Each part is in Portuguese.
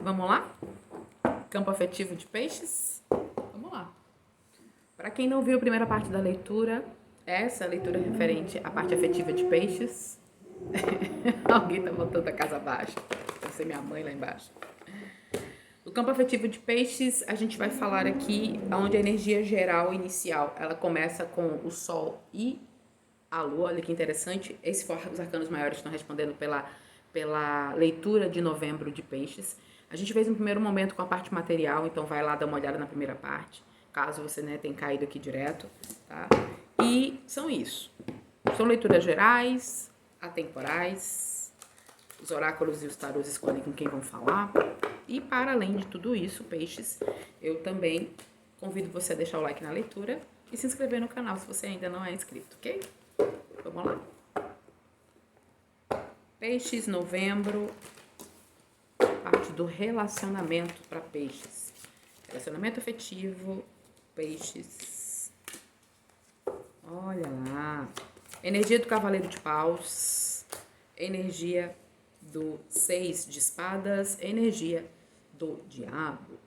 Vamos lá? Campo afetivo de peixes? Vamos lá. Para quem não viu a primeira parte da leitura, essa é a leitura referente à parte afetiva de peixes. Alguém tá botando a casa abaixo. Deve ser minha mãe lá embaixo. O campo afetivo de peixes, a gente vai falar aqui onde a energia geral inicial, ela começa com o Sol e a Lua. Olha que interessante. Esses foram os arcanos maiores estão respondendo pela leitura de novembro de peixes. A gente fez um primeiro momento com a parte material, então vai lá dar uma olhada na primeira parte, caso você tenha caído aqui direto, tá? E são isso. São leituras gerais, atemporais, os oráculos e os tarôs escolhem com quem vão falar. E para além de tudo isso, peixes, eu também convido você a deixar o like na leitura e se inscrever no canal se você ainda não é inscrito, ok? Vamos lá? Peixes, novembro, parte do relacionamento para peixes. Relacionamento afetivo, peixes. Olha lá. Energia do Cavaleiro de Paus, energia do 6 de espadas, energia do diabo.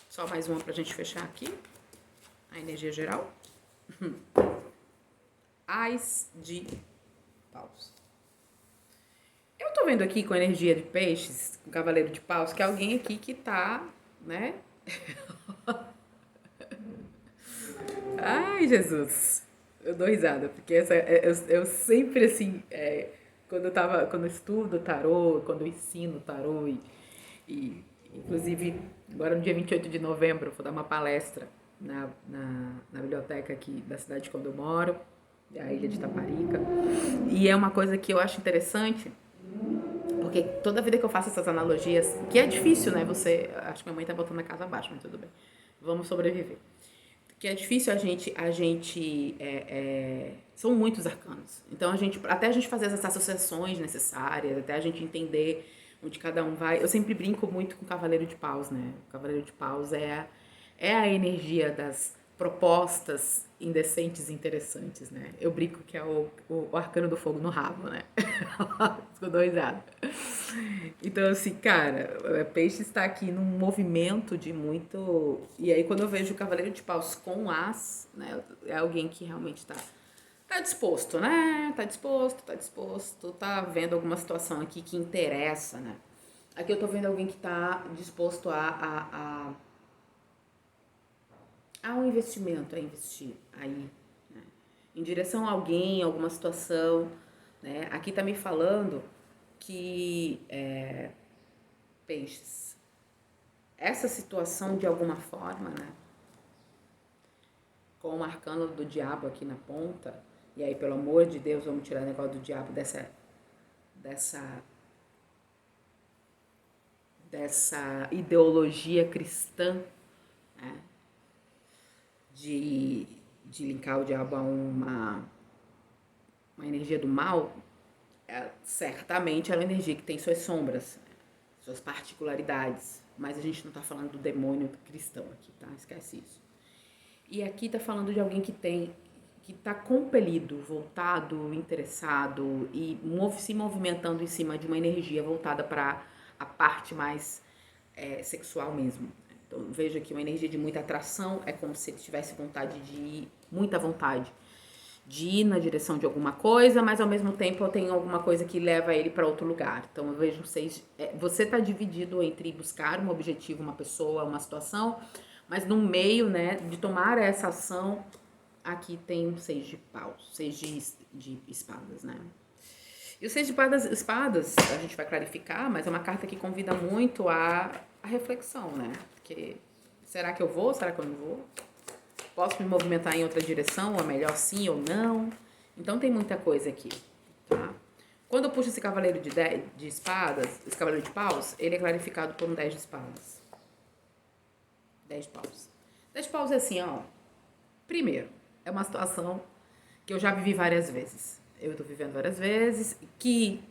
Só mais uma pra gente fechar aqui. A energia geral. Ás de paus. Eu tô vendo aqui com a energia de peixes, com o cavaleiro de paus, que é alguém aqui que tá, né? Ai, Jesus. Eu dou risada, porque eu sempre assim, quando eu estudo tarô, quando eu ensino tarô e inclusive agora no dia 28 de novembro eu vou dar uma palestra na biblioteca aqui da cidade quando eu moro, a ilha de Taparica. E é uma coisa que eu acho interessante, porque toda vida que eu faço essas analogias, que é difícil, né? Acho que minha mãe tá botando a casa abaixo, mas tudo bem. Vamos sobreviver. Que é difícil são muitos arcanos. Então até a gente fazer essas associações necessárias, até a gente entender onde cada um vai. Eu sempre brinco muito com o Cavaleiro de Paus, né? O Cavaleiro de Paus é a energia das propostas indecentes e interessantes, né? Eu brinco que é o arcano do fogo no rabo, né? Ficou doidado. Então, assim, cara, peixe está aqui num movimento de muito. E aí, quando eu vejo o Cavaleiro de Paus com as, né? É alguém que realmente tá disposto, né? Tá vendo alguma situação aqui que interessa, né? Aqui eu tô vendo alguém que tá disposto a um investimento, a investir aí, né? Em direção a alguém, alguma situação, né? Aqui tá me falando que peixes, essa situação de alguma forma, né? Com o arcano do diabo aqui na ponta, e aí pelo amor de Deus vamos tirar o negócio do diabo dessa ideologia cristã, né? De linkar o diabo a uma energia do mal. Certamente é uma energia que tem suas sombras, suas particularidades, mas a gente não tá falando do demônio cristão aqui, tá? Esquece isso. E aqui tá falando de alguém que tá compelido, voltado, interessado e se movimentando em cima de uma energia voltada para a parte mais sexual mesmo. Então veja que uma energia de muita atração é como se ele tivesse vontade de ir, muita vontade de ir na direção de alguma coisa, mas ao mesmo tempo eu tenho alguma coisa que leva ele para outro lugar. Então eu vejo você tá dividido entre buscar um objetivo, uma pessoa, uma situação, mas no meio, né, de tomar essa ação, aqui tem um 6 de paus, 6 de espadas, né? E o 6 de espadas, a gente vai clarificar, mas é uma carta que convida muito a reflexão, né? Porque será que eu vou? Será que eu não vou? Posso me movimentar em outra direção, ou melhor sim ou não? Então tem muita coisa aqui, tá? Quando eu puxo esse cavaleiro de espadas, esse cavaleiro de paus, ele é clarificado por um 10 de espadas. 10 de paus. 10 de paus é assim, ó. Primeiro, é uma situação que eu já vivi várias vezes. Eu tô vivendo várias vezes, que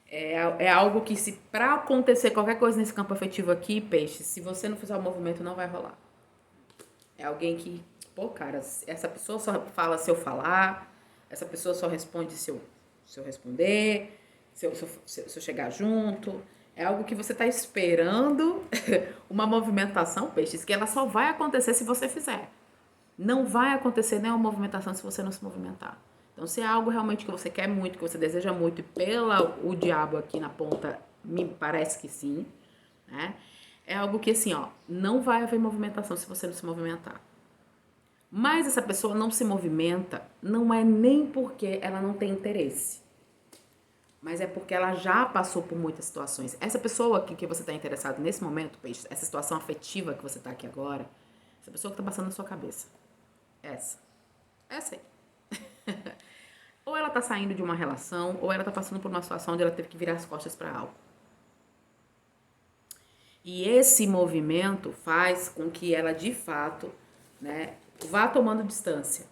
é algo que se pra acontecer qualquer coisa nesse campo afetivo aqui, peixe, se você não fizer o movimento, não vai rolar. É alguém que, pô, cara, essa pessoa só fala se eu falar, Essa pessoa só responde se eu responder, se eu chegar junto. É algo que você está esperando uma movimentação, peixes, que ela só vai acontecer se você fizer. Não vai acontecer nenhuma movimentação se você não se movimentar. Então, se é algo realmente que você quer muito, que você deseja muito, e pela o diabo aqui na ponta, me parece que sim, né? É algo que, assim, ó, não vai haver movimentação se você não se movimentar. Mas essa pessoa não se movimenta, não é nem porque ela não tem interesse, mas é porque ela já passou por muitas situações. Essa pessoa aqui que você está interessado nesse momento, peixe, essa situação afetiva que você está aqui agora, essa pessoa que está passando na sua cabeça, essa aí. Ou ela tá saindo de uma relação, ou ela tá passando por uma situação onde ela teve que virar as costas para algo. E esse movimento faz com que ela, de fato, né, vá tomando distância.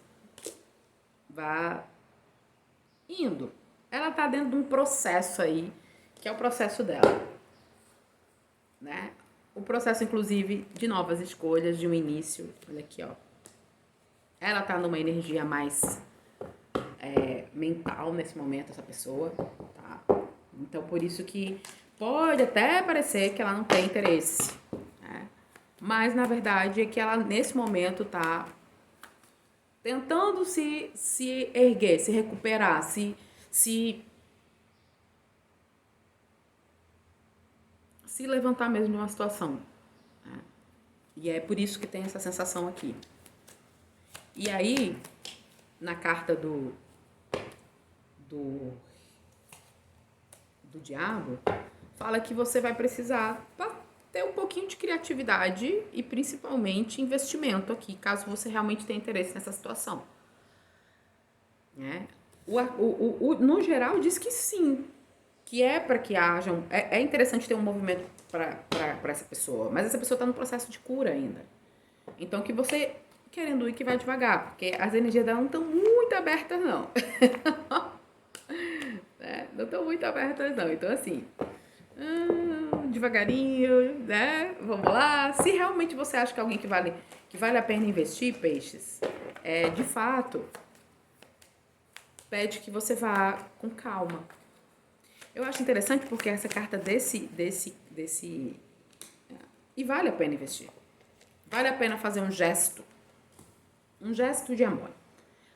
Vá indo. Ela tá dentro de um processo aí, que é o processo dela. Né? O processo, inclusive, de novas escolhas, de um início. Olha aqui, ó. Ela tá numa energia mais mental nesse momento, essa pessoa, tá? Então, por isso que pode até parecer que ela não tem interesse, né? Mas, na verdade, é que ela, nesse momento, tá tentando se erguer, se recuperar, se levantar mesmo de uma situação, né? E é por isso que tem essa sensação aqui. E aí, na carta do diabo, fala que você vai precisar ter um pouquinho de criatividade e principalmente investimento aqui, caso você realmente tenha interesse nessa situação. Né? No geral diz que sim, que é para que hajam, é interessante ter um movimento para essa pessoa, mas essa pessoa está no processo de cura ainda. Então que você, querendo ir, que vai devagar, porque as energias dela não estão muito abertas não. Não estão muito abertas não, então assim, devagarinho, né? Vamos lá. Se realmente você acha que é alguém que vale a pena investir, peixes, de fato, pede que você vá com calma. Eu acho interessante porque essa carta e vale a pena investir. Vale a pena fazer um gesto de amor.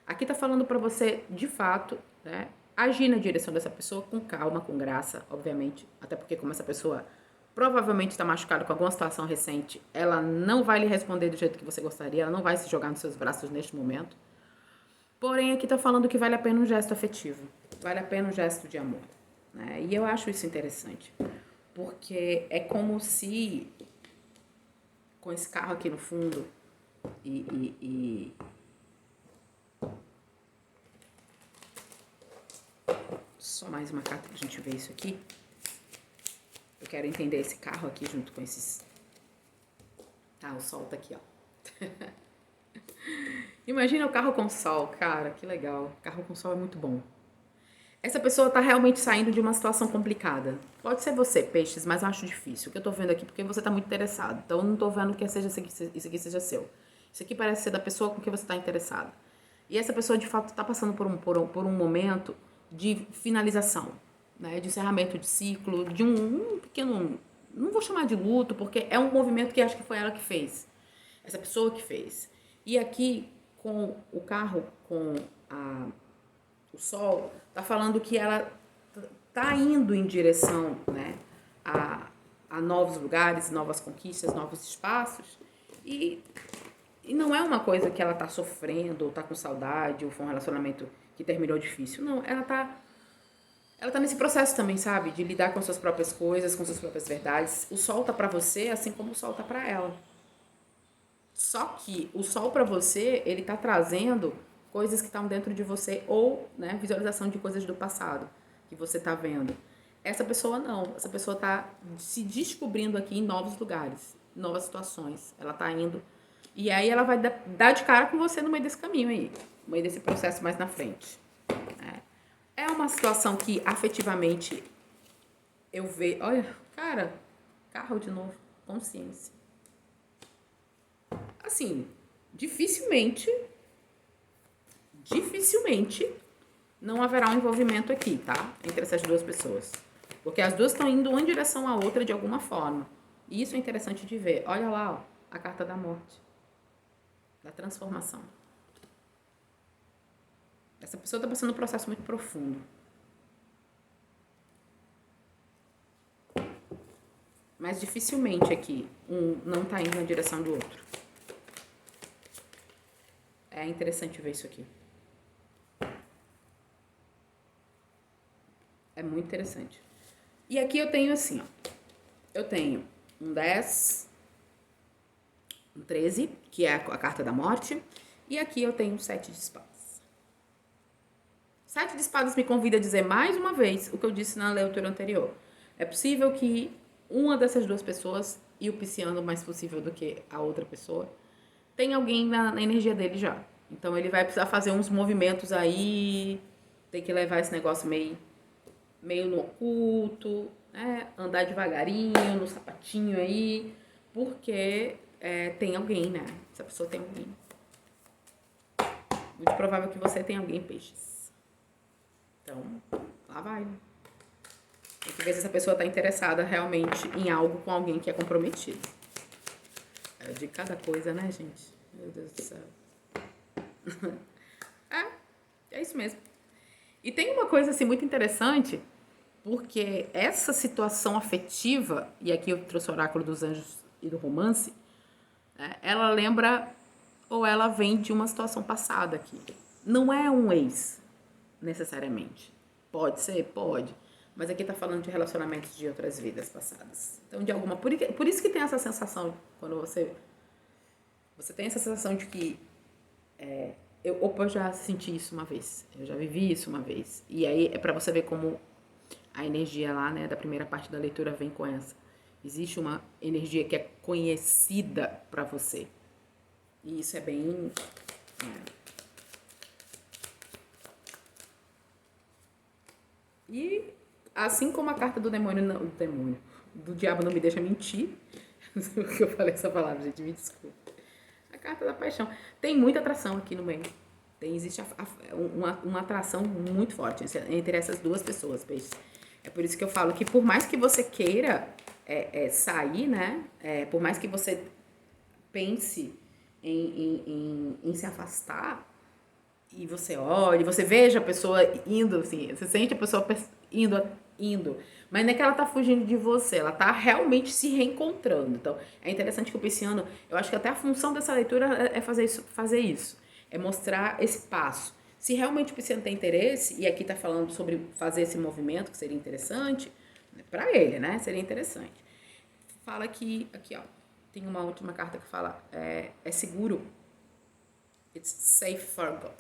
Aqui tá falando para você, de fato, né, agir na direção dessa pessoa com calma, com graça, obviamente. Até porque como essa pessoa provavelmente está machucada com alguma situação recente, ela não vai lhe responder do jeito que você gostaria, ela não vai se jogar nos seus braços neste momento. Porém, aqui tá falando que vale a pena um gesto afetivo. Vale a pena um gesto de amor. Né? E eu acho isso interessante. Porque é como se, com esse carro aqui no fundo, só mais uma carta pra gente ver isso aqui. Eu quero entender esse carro aqui junto com esses... Tá, o sol tá aqui, ó. Imagina o carro com sol, cara, que legal. Carro com sol é muito bom. Essa pessoa tá realmente saindo de uma situação complicada. Pode ser você, peixes, mas eu acho difícil. O que eu tô vendo aqui, porque você tá muito interessado. Então eu não tô vendo que isso aqui seja seu. Isso aqui parece ser da pessoa com quem você tá interessado. E essa pessoa, de fato, tá passando por um momento de finalização, né? De encerramento de ciclo, de um pequeno... Não vou chamar de luto, porque é um movimento que acho que foi ela que fez. Essa pessoa que fez. E aqui, com o carro, com o sol, tá falando que ela tá indo em direção, né, a novos lugares, novas conquistas, novos espaços. E não é uma coisa que ela tá sofrendo, ou tá com saudade, ou foi um relacionamento que terminou difícil. Não, ela tá nesse processo também, sabe? De lidar com suas próprias coisas, com suas próprias verdades. O sol tá pra você, assim como o sol tá pra ela. Só que o sol pra você, ele tá trazendo coisas que estão dentro de você ou, né, visualização de coisas do passado que você tá vendo. Essa pessoa não. Essa pessoa tá se descobrindo aqui em novos lugares, novas situações. Ela tá indo. E aí ela vai dar de cara com você no meio desse caminho aí, no meio desse processo mais na frente. É uma situação que afetivamente eu vejo. Olha, cara, carro de novo, consciência. Assim, dificilmente não haverá um envolvimento aqui, tá? Entre essas duas pessoas. Porque as duas estão indo uma em direção à outra de alguma forma. E isso é interessante de ver. Olha lá, ó, a carta da morte. Da transformação. Essa pessoa está passando um processo muito profundo. Mas dificilmente aqui um não está indo na direção do outro. É interessante ver isso aqui. É muito interessante. E aqui eu tenho assim, ó. Eu tenho um 10, um 13, que é a carta da morte. E aqui eu tenho um 7 de espadas. 7 de espadas me convida a dizer mais uma vez o que eu disse na leitura anterior. É possível que uma dessas duas pessoas, e o pisciano mais possível do que a outra pessoa, tem alguém na energia dele já. Então ele vai precisar fazer uns movimentos aí, tem que levar esse negócio meio no oculto, né? Andar devagarinho, no sapatinho aí, porque tem alguém, né? Essa pessoa tem alguém. Muito provável que você tenha alguém, peixes. Então, lá vai, né? Tem que ver se essa pessoa está interessada realmente em algo com alguém que é comprometido. De cada coisa, né, gente? Meu Deus do céu. É isso mesmo. E tem uma coisa assim muito interessante, porque essa situação afetiva, e aqui eu trouxe o oráculo dos anjos e do romance, ela lembra ou ela vem de uma situação passada aqui. Não é um ex, necessariamente. Pode ser? Pode. Mas aqui tá falando de relacionamentos de outras vidas passadas. Então, de alguma... Por isso que tem essa sensação, quando você tem essa sensação de que eu já senti isso uma vez, eu já vivi isso uma vez. E aí é pra você ver como a energia lá, né, da primeira parte da leitura vem com essa. Existe uma energia que é conhecida pra você. E isso é bem... E assim como a carta do demônio, não, do diabo não me deixa mentir, não sei por que eu falei essa palavra, gente, me desculpa. A carta da paixão. Tem muita atração aqui no meio. Existe uma atração muito forte entre essas duas pessoas, peixes. É por isso que eu falo que por mais que você queira sair, né? Por mais que você pense em se afastar, e você olha, você veja a pessoa indo, assim, você sente a pessoa indo, mas não é que ela tá fugindo de você, ela tá realmente se reencontrando. Então, é interessante que o pisciano, eu acho que até a função dessa leitura é fazer isso, é mostrar esse passo. Se realmente o pisciano tem interesse, e aqui tá falando sobre fazer esse movimento, que seria interessante, pra ele, né, seria interessante. Fala que, aqui ó, tem uma última carta que fala, é seguro, it's safe for God.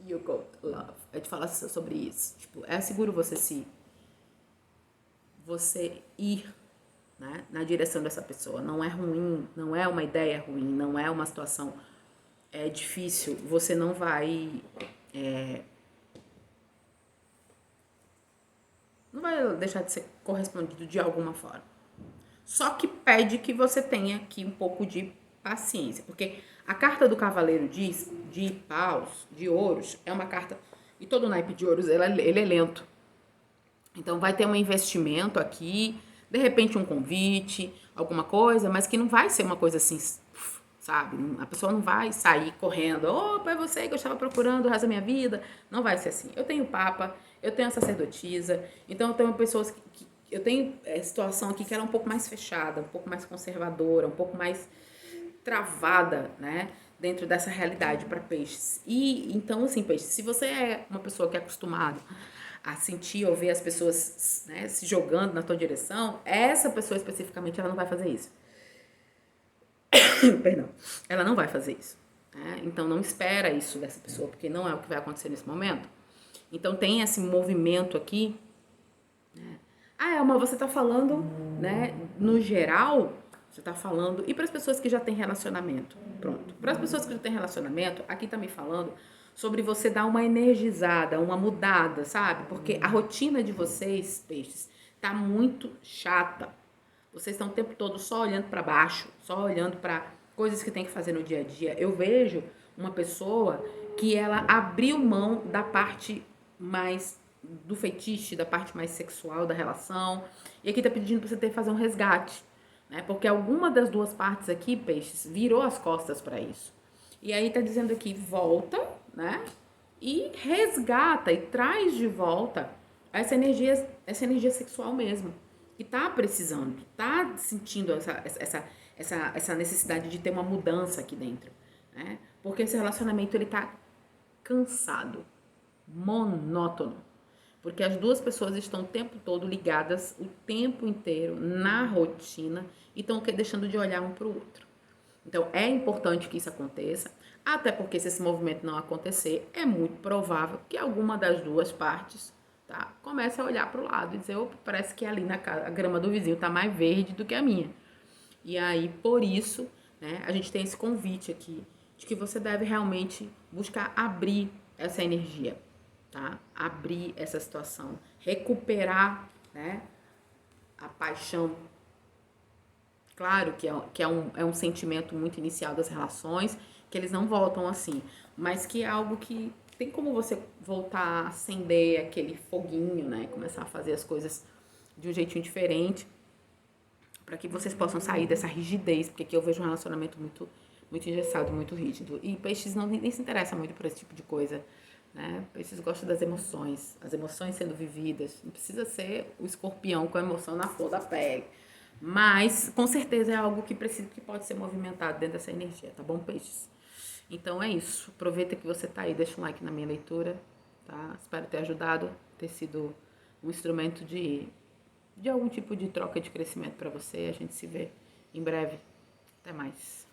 You got love. A gente fala sobre isso. Tipo, é seguro você ir, né, na direção dessa pessoa. Não é ruim, não é uma ideia ruim, não é uma situação difícil. Você não vai não vai deixar de ser correspondido de alguma forma. Só que pede que você tenha aqui um pouco de paciência, porque a carta do cavaleiro de paus, de ouros, é uma carta, e todo naipe de ouros, ele é lento. Então vai ter um investimento aqui, de repente um convite, alguma coisa, mas que não vai ser uma coisa assim, sabe? A pessoa não vai sair correndo, opa, é você que eu estava procurando o resto da minha vida. Não vai ser assim. Eu tenho papa, eu tenho a sacerdotisa, então eu tenho pessoas que eu tenho situação aqui que ela é um pouco mais fechada, um pouco mais conservadora, um pouco mais travada, né, dentro dessa realidade para peixes. E então, assim, peixes, se você é uma pessoa que é acostumado a sentir ou ver as pessoas, né, se jogando na tua direção, essa pessoa especificamente ela não vai fazer isso. Perdão, ela não vai fazer isso. Né? Então não espera isso dessa pessoa, porque não é o que vai acontecer nesse momento. Então tem esse movimento aqui. Né? Elma, você tá falando, né, no geral, você tá falando, e para as pessoas que já têm relacionamento, pronto. Para as pessoas que já têm relacionamento, aqui tá me falando sobre você dar uma energizada, uma mudada, sabe? Porque a rotina de vocês, peixes, tá muito chata. Vocês estão o tempo todo só olhando para baixo, só olhando para coisas que tem que fazer no dia a dia. Eu vejo uma pessoa que ela abriu mão da parte mais do feitiço, da parte mais sexual da relação. E aqui tá pedindo pra você ter que fazer um resgate, né? Porque alguma das duas partes aqui, peixes, virou as costas para isso. E aí tá dizendo aqui, volta, né? E resgata e traz de volta essa energia sexual mesmo. Que tá precisando, tá sentindo essa necessidade de ter uma mudança aqui dentro, né? Porque esse relacionamento ele tá cansado, monótono. Porque as duas pessoas estão o tempo todo ligadas, o tempo inteiro, na rotina, e estão deixando de olhar um para o outro. Então, é importante que isso aconteça, até porque se esse movimento não acontecer, é muito provável que alguma das duas partes, tá, comece a olhar para o lado e dizer, opa, parece que ali a grama do vizinho está mais verde do que a minha. E aí, por isso, né, a gente tem esse convite aqui de que você deve realmente buscar abrir essa energia, tá? Abrir essa situação, recuperar, né, a paixão. Claro que é um sentimento muito inicial das relações, que eles não voltam assim, mas que é algo que tem como você voltar a acender aquele foguinho, né? Começar a fazer as coisas de um jeitinho diferente, para que vocês possam sair dessa rigidez, porque aqui eu vejo um relacionamento muito engessado, muito rígido. E peixes nem se interessa muito por esse tipo de coisa, né? Peixes gostam das emoções, as emoções sendo vividas. Não precisa ser o escorpião com a emoção na flor da pele. Mas, com certeza, é algo que pode ser movimentado dentro dessa energia, tá bom, peixes? Então é isso. Aproveita que você tá aí, deixa um like na minha leitura, tá? Espero ter ajudado, ter sido um instrumento de algum tipo de troca de crescimento para você. A gente se vê em breve. Até mais.